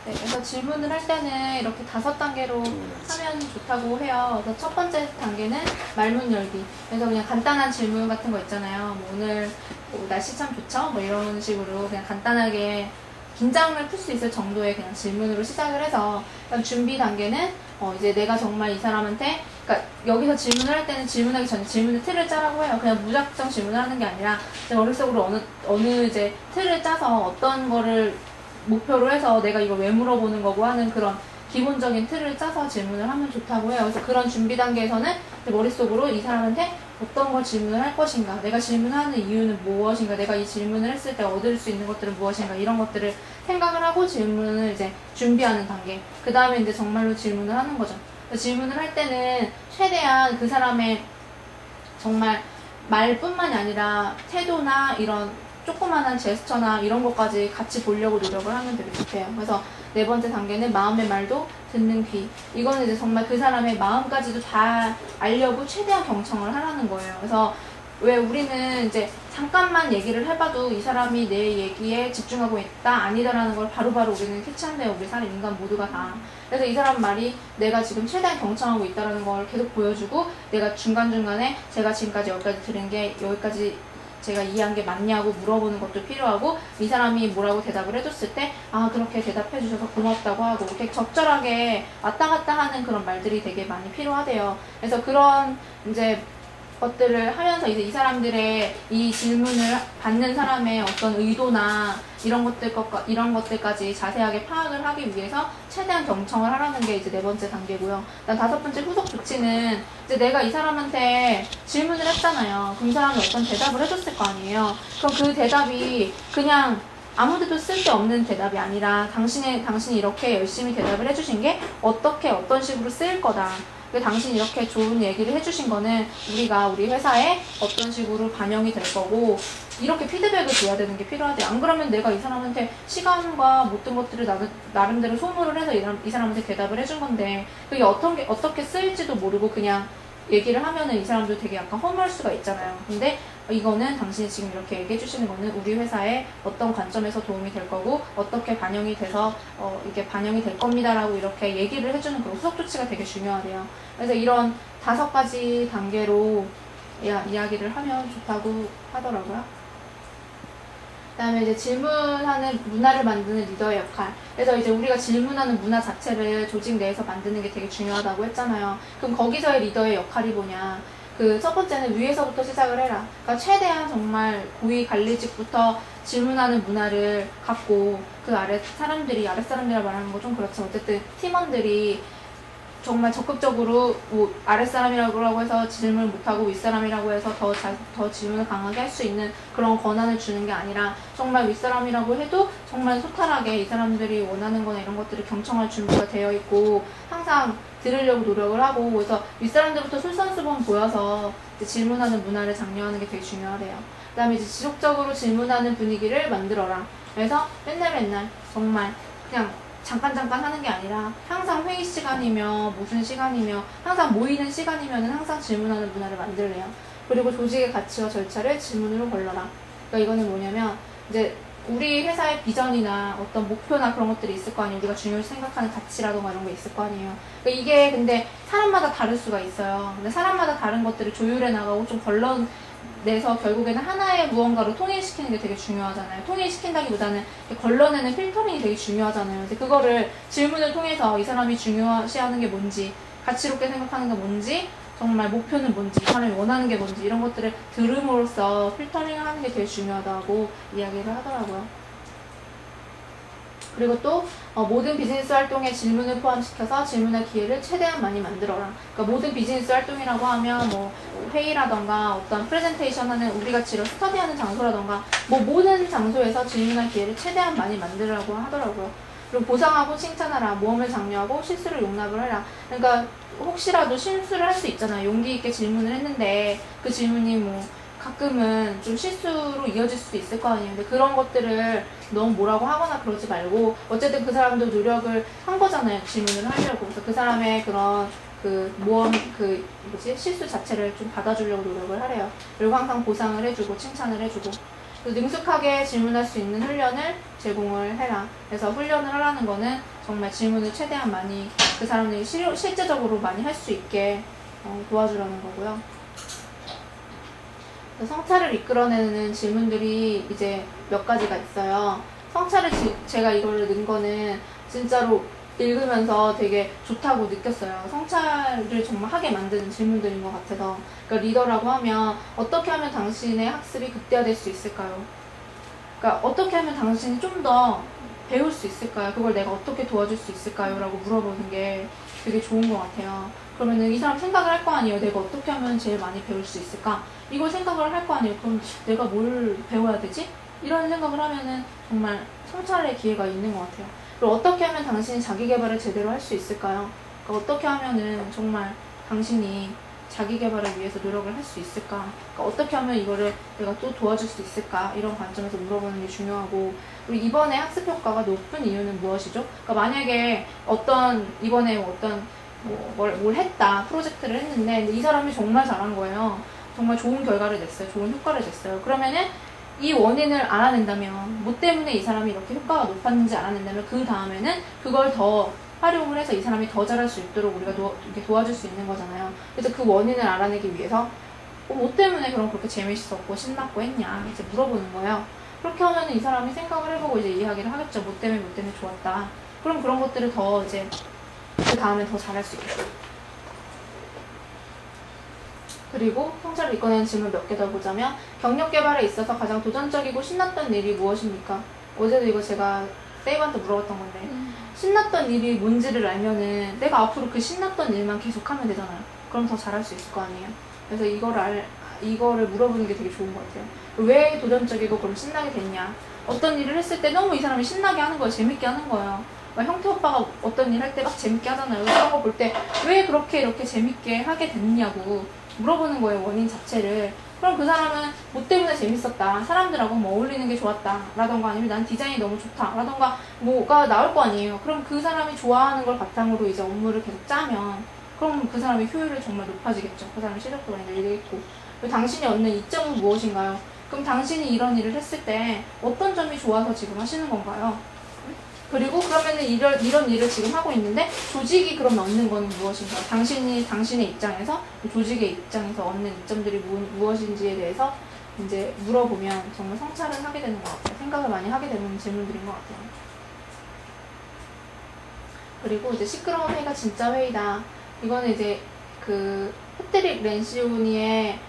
네, 그래서 질문을 할 때는 이렇게 5단계로 하면 좋다고 해요. 그래서 첫 번째 단계는 말문 열기. 그래서 그냥 간단한 질문 같은 거 있잖아요. 뭐 오늘 뭐 날씨 참 좋죠? 뭐 이런 식으로 그냥 간단하게 긴장을 풀 수 있을 정도의 그냥 질문으로 시작을 해서, 그다음 준비 단계는 이제 내가 정말 이 사람한테, 그러니까 여기서 질문을 할 때는 질문하기 전에 질문의 틀을 짜라고 해요. 그냥 무작정 질문을 하는 게 아니라 내 머릿속으로 어느 이제 틀을 짜서 어떤 거를 목표로 해서 내가 이걸 왜 물어보는 거고 하는 그런 기본적인 틀을 짜서 질문을 하면 좋다고 해요. 그래서 그런 준비 단계에서는 내 머릿속으로 이 사람한테 어떤 걸 질문을 할 것인가, 내가 질문하는 이유는 무엇인가, 내가 이 질문을 했을 때 얻을 수 있는 것들은 무엇인가, 이런 것들을 생각을 하고 질문을 이제 준비하는 단계. 그 다음에 이제 정말로 질문을 하는 거죠. 질문을 할 때는 최대한 그 사람의 정말 말뿐만이 아니라 태도나 이런 조그만한 제스처나 이런 것까지 같이 보려고 노력을 하면 되게 좋대요. 그래서 네 번째 단계는 마음의 말도 듣는 귀. 이거는 이제 정말 그 사람의 마음까지도 다 알려고 최대한 경청을 하라는 거예요. 그래서 왜 우리는 이제 잠깐만 얘기를 해봐도 이 사람이 내 얘기에 집중하고 있다, 아니다라는 걸 바로바로 우리는 캐치한대요. 우리 사람 인간 모두가 다. 그래서 이 사람 말이 내가 지금 최대한 경청하고 있다라는 걸 계속 보여주고, 내가 중간중간에 제가 지금까지 여기까지 들은 게 여기까지 제가 이해한 게 맞냐고 물어보는 것도 필요하고, 이 사람이 뭐라고 대답을 해줬을 때 그렇게 대답해 주셔서 고맙다고 하고, 이렇게 적절하게 왔다 갔다 하는 그런 말들이 되게 많이 필요하대요. 그래서 그런 이제 것들을 하면서 이제 이 사람들의 이 질문을 받는 사람의 어떤 의도나 이런 것들까지 자세하게 파악을 하기 위해서 최대한 경청을 하라는 게 이제 네 번째 단계고요. 그다음 다섯 번째 후속 조치는, 이제 내가 이 사람한테 질문을 했잖아요. 그럼 이 사람이 어떤 대답을 해줬을 거 아니에요. 그럼 그 대답이 그냥 아무데도 쓸데없는 대답이 아니라 당신이 이렇게 열심히 대답을 해주신 게 어떤 식으로 쓰일 거다. 당신이 이렇게 좋은 얘기를 해주신 거는 우리 회사에 어떤 식으로 반영이 될 거고, 이렇게 피드백을 줘야 되는 게 필요하대. 안 그러면 내가 이 사람한테 시간과 모든 것들을 나름대로 소모를 해서 이 사람한테 대답을 해준 건데, 그게 어떻게 쓰일지도 모르고 그냥 얘기를 하면은 이 사람도 되게 약간 허무할 수가 있잖아요. 근데 이거는 당신이 지금 이렇게 얘기해 주시는 거는 우리 회사에 어떤 관점에서 도움이 될 거고, 어떻게 반영이 돼서 이게 반영이 될 겁니다라고 이렇게 얘기를 해주는 그런 후속 조치가 되게 중요하대요. 그래서 이런 5가지 단계로 이야기를 하면 좋다고 하더라고요. 그 다음에 이제 질문하는 문화를 만드는 리더의 역할. 그래서 이제 우리가 질문하는 문화 자체를 조직 내에서 만드는 게 되게 중요하다고 했잖아요. 그럼 거기서의 리더의 역할이 뭐냐. 그 첫 번째는 위에서부터 시작을 해라. 그러니까 최대한 정말 고위 관리직부터 질문하는 문화를 갖고, 그 아랫 사람들이라 말하는 거 좀 그렇죠. 어쨌든 팀원들이 정말 적극적으로 아랫사람이라고 해서 질문을 못하고 윗사람이라고 해서 더 질문을 강하게 할 수 있는 그런 권한을 주는 게 아니라, 정말 윗사람이라고 해도 정말 소탈하게 이 사람들이 원하는 거나 이런 것들을 경청할 준비가 되어 있고 항상 들으려고 노력을 하고, 그래서 윗사람들부터 솔선수범 보여서 질문하는 문화를 장려하는 게 되게 중요하대요. 그 다음에 이제 지속적으로 질문하는 분위기를 만들어라. 그래서 맨날 정말 그냥 잠깐 하는 게 아니라 항상 회의 시간이며 무슨 시간이며 항상 모이는 시간이면 항상 질문하는 문화를 만들래요. 그리고 조직의 가치와 절차를 질문으로 걸러라. 그러니까 이거는 뭐냐면, 이제 우리 회사의 비전이나 어떤 목표나 그런 것들이 있을 거 아니에요. 우리가 중요시 생각하는 가치라던가 이런 거 있을 거 아니에요. 그러니까 이게 근데 사람마다 다를 수가 있어요. 근데 사람마다 다른 것들을 조율해 나가고 좀 걸러내서 결국에는 하나의 무언가로 통일시키는 게 되게 중요하잖아요. 통일시킨다기보다는 걸러내는 필터링이 되게 중요하잖아요. 근데 그거를 질문을 통해서 이 사람이 중요시하는 게 뭔지, 가치롭게 생각하는 게 뭔지, 정말 목표는 뭔지, 이 사람이 원하는 게 뭔지, 이런 것들을 들음으로써 필터링을 하는 게 되게 중요하다고 이야기를 하더라고요. 그리고 또 모든 비즈니스 활동에 질문을 포함시켜서 질문할 기회를 최대한 많이 만들어라. 그러니까 모든 비즈니스 활동이라고 하면 뭐 회의라던가 어떤 프레젠테이션 하는, 우리같이 이런 스터디하는 장소라던가 모든 장소에서 질문할 기회를 최대한 많이 만들라고 하더라고요. 그리고 보상하고 칭찬하라. 모험을 장려하고 실수를 용납을 해라. 그러니까 혹시라도 실수를 할 수 있잖아요. 용기 있게 질문을 했는데 그 질문이 가끔은 좀 실수로 이어질 수도 있을 거 아니에요. 근데 그런 것들을 너무 뭐라고 하거나 그러지 말고, 어쨌든 그 사람도 노력을 한 거잖아요. 질문을 하려고. 그래서 그 사람의 그런 실수 자체를 좀 받아주려고 노력을 하래요. 그리고 항상 보상을 해주고 칭찬을 해주고. 능숙하게 질문할 수 있는 훈련을 제공을 해라. 그래서 훈련을 하라는 거는 정말 질문을 최대한 많이 그 사람들이 실제적으로 많이 할 수 있게 도와주라는 거고요. 성찰을 이끌어내는 질문들이 이제 몇 가지가 있어요. 성찰을 제가 이걸 넣은 거는 진짜로 읽으면서 되게 좋다고 느꼈어요. 성찰을 정말 하게 만드는 질문들인 것 같아서. 그러니까 리더라고 하면 어떻게 하면 당신의 학습이 극대화될 수 있을까요? 그러니까 어떻게 하면 당신이 좀 더 배울 수 있을까요? 그걸 내가 어떻게 도와줄 수 있을까요? 라고 물어보는 게 되게 좋은 것 같아요. 그러면은 이 사람 생각을 할 거 아니에요. 내가 어떻게 하면 제일 많이 배울 수 있을까? 이걸 생각을 할 거 아니에요. 그럼 내가 뭘 배워야 되지? 이런 생각을 하면은 정말 성찰의 기회가 있는 것 같아요. 그리고 어떻게 하면 당신이 자기 개발을 제대로 할 수 있을까요? 그러니까 어떻게 하면은 정말 당신이 자기 개발을 위해서 노력을 할 수 있을까? 그러니까 어떻게 하면 이거를 내가 또 도와줄 수 있을까? 이런 관점에서 물어보는 게 중요하고, 그리고 이번에 학습 효과가 높은 이유는 무엇이죠? 그러니까 만약에 이번에 뭘 했다, 프로젝트를 했는데 이 사람이 정말 잘한 거예요. 정말 좋은 결과를 냈어요. 좋은 효과를 냈어요. 그러면은 이 원인을 알아낸다면, 뭐 때문에 이 사람이 이렇게 효과가 높았는지 알아낸다면 그 다음에는 그걸 더 활용을 해서 이 사람이 더 잘할 수 있도록 우리가 이렇게 도와줄 수 있는 거잖아요. 그래서 그 원인을 알아내기 위해서 뭐 때문에 그럼 그렇게 재밌었고 신났고 했냐 이제 물어보는 거예요. 그렇게 하면 이 사람이 생각을 해보고 이제 이야기를 하겠죠. 뭐 때문에 좋았다. 그럼 그런 것들을 더 이제 그 다음에 더 잘할 수 있겠죠. 그리고 성찰을 이끌어내는 질문 몇 개 더 보자면, 경력 개발에 있어서 가장 도전적이고 신났던 일이 무엇입니까? 어제도 이거 제가 세이브한테 물어봤던 건데, 신났던 일이 뭔지를 알면은 내가 앞으로 그 신났던 일만 계속하면 되잖아요. 그럼 더 잘할 수 있을 거 아니에요. 그래서 이거를 물어보는 게 되게 좋은 것 같아요. 왜 도전적이고 그럼 신나게 됐냐? 어떤 일을 했을 때 너무 이 사람이 신나게 하는 거예요. 재밌게 하는 거예요. 형태 오빠가 어떤 일 할 때 막 재밌게 하잖아요. 그런 거 볼 때 왜 그렇게 이렇게 재밌게 하게 됐냐고 물어보는 거예요. 원인 자체를. 그럼 그 사람은 뭐 때문에 재밌었다, 사람들하고 뭐 어울리는 게 좋았다 라던가, 아니면 난 디자인이 너무 좋다 라던가 뭐가 나올 거 아니에요. 그럼 그 사람이 좋아하는 걸 바탕으로 이제 업무를 계속 짜면 그럼 그 사람의 효율이 정말 높아지겠죠. 그 사람의 실력도 많이 늘겠고. 그리고 당신이 얻는 이점은 무엇인가요? 그럼 당신이 이런 일을 했을 때 어떤 점이 좋아서 지금 하시는 건가요? 그리고 그러면은 이런 일을 지금 하고 있는데 조직이 그럼 얻는 건 무엇인가? 당신의 입장에서, 조직의 입장에서 얻는 이점들이 무엇인지에 대해서 이제 물어보면 정말 성찰을 하게 되는 것 같아요. 생각을 많이 하게 되는 질문들인 것 같아요. 그리고 이제 시끄러운 회의가 진짜 회의다. 이거는 이제 그 패트릭 렌시오니의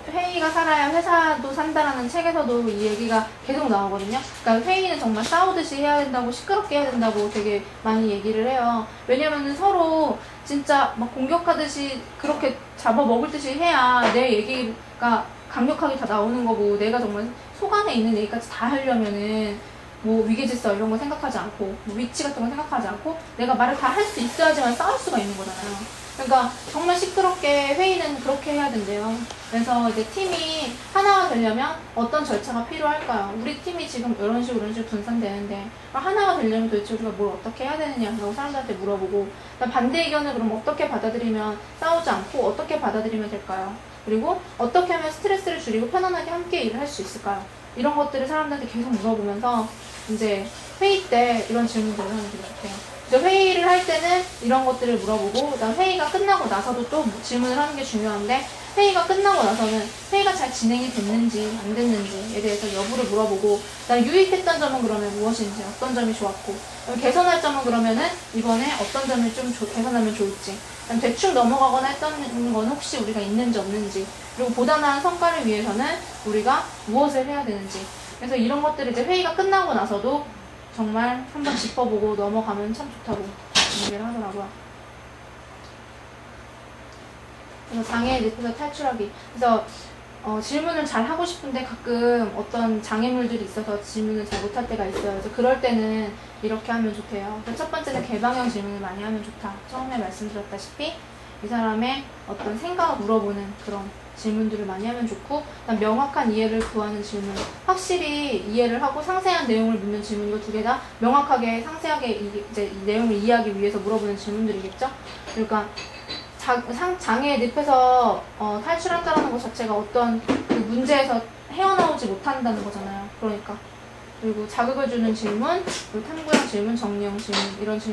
회의가 살아야 회사도 산다라는 책에서도 이 얘기가 계속 나오거든요. 그러니까 회의는 정말 싸우듯이 해야 된다고, 시끄럽게 해야 된다고 되게 많이 얘기를 해요. 왜냐면은 서로 진짜 막 공격하듯이 그렇게 잡아먹을 듯이 해야 내 얘기가 강력하게 다 나오는 거고, 내가 정말 속 안에 있는 얘기까지 다 하려면은 뭐 위계질서 이런 거 생각하지 않고, 뭐 위치 같은 거 생각하지 않고 내가 말을 다 할 수 있어야지만 싸울 수가 있는 거잖아요. 그러니까 정말 시끄럽게 회의는 그렇게 해야 된대요. 그래서 이제 팀이 하나가 되려면 어떤 절차가 필요할까요? 우리 팀이 지금 이런 식으로 분산되는데 하나가 되려면 도대체 우리가 뭘 어떻게 해야 되느냐라고 사람들한테 물어보고, 반대 의견을 그럼 어떻게 받아들이면 싸우지 않고 어떻게 받아들이면 될까요? 그리고 어떻게 하면 스트레스를 줄이고 편안하게 함께 일을 할 수 있을까요? 이런 것들을 사람들한테 계속 물어보면서 이제 회의 때 이런 질문들을 하는 게 좋대요. 회의를 할 때는 이런 것들을 물어보고, 그다음 회의가 끝나고 나서도 또 질문을 하는 게 중요한데, 회의가 끝나고 나서는 회의가 잘 진행이 됐는지 안 됐는지에 대해서 여부를 물어보고, 그다음 유익했던 점은 그러면 무엇인지, 어떤 점이 좋았고, 개선할 점은 그러면은 이번에 어떤 점을 좀 개선하면 좋을지, 그다음 대충 넘어가거나 했던 건 혹시 우리가 있는지 없는지, 그리고 보다 나은 성과를 위해서는 우리가 무엇을 해야 되는지. 그래서 이런 것들을 이제 회의가 끝나고 나서도 정말 한번 짚어보고 넘어가면 참 좋다고 얘기를 하더라고요. 그래서 장애의 늪에서 탈출하기. 그래서 질문을 잘 하고 싶은데 가끔 어떤 장애물들이 있어서 질문을 잘 못할 때가 있어요. 그래서 그럴 때는 이렇게 하면 좋대요. 첫 번째는 개방형 질문을 많이 하면 좋다. 처음에 말씀드렸다시피 이 사람의 어떤 생각을 물어보는 그런 질문들을 많이 하면 좋고, 그다음 명확한 이해를 구하는 질문, 확실히 이해를 하고 상세한 내용을 묻는 질문, 이거 두 개 다 명확하게 상세하게 이제 이 내용을 이해하기 위해서 물어보는 질문들이겠죠. 그러니까 장애의 늪에서 탈출한다는 것 자체가 어떤 그 문제에서 헤어나오지 못한다는 거잖아요. 그러니까. 그리고 자극을 주는 질문, 그리고 탐구형 질문, 정리형 질문 이런 질문